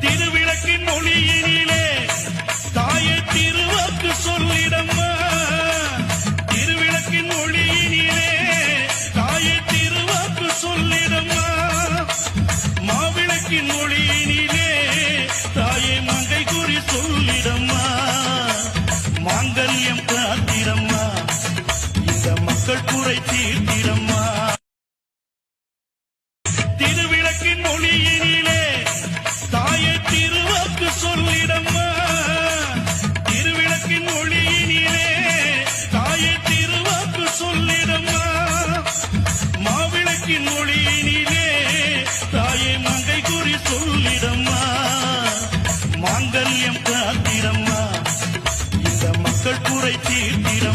திருவிளக்கின் ஒளியினிலே தாயே திருவாக்கு சொல்லிடம்மா. திருவிளக்கின் ஒளியினிலே தாயே திருவாக்கு சொல்லிடம்மா. மாவிளக்கின் ஒளியினிலே தாயே மங்கை குறி சொல்லிடம்மா. மாங்கல்யம் காத்திரம்மா, இந்த மக்கள் குறை தீர்த்திடம்மா. திருவிளக்கின் ஒளியினிலே தாயே திருவாக்கு சொல்லிடம்மா. திருவிளக்கின் ஒளியினிலே தாயே திருவாக்கு சொல்லிடம்மா. மாவிளக்கின் ஒளியினிலே தாயே மங்கை குறி சொல்லிடம்மா. மாங்கல்யம் காத்திரம்மா, இந்த மக்கள் குறை தீர்த்திடம்மா.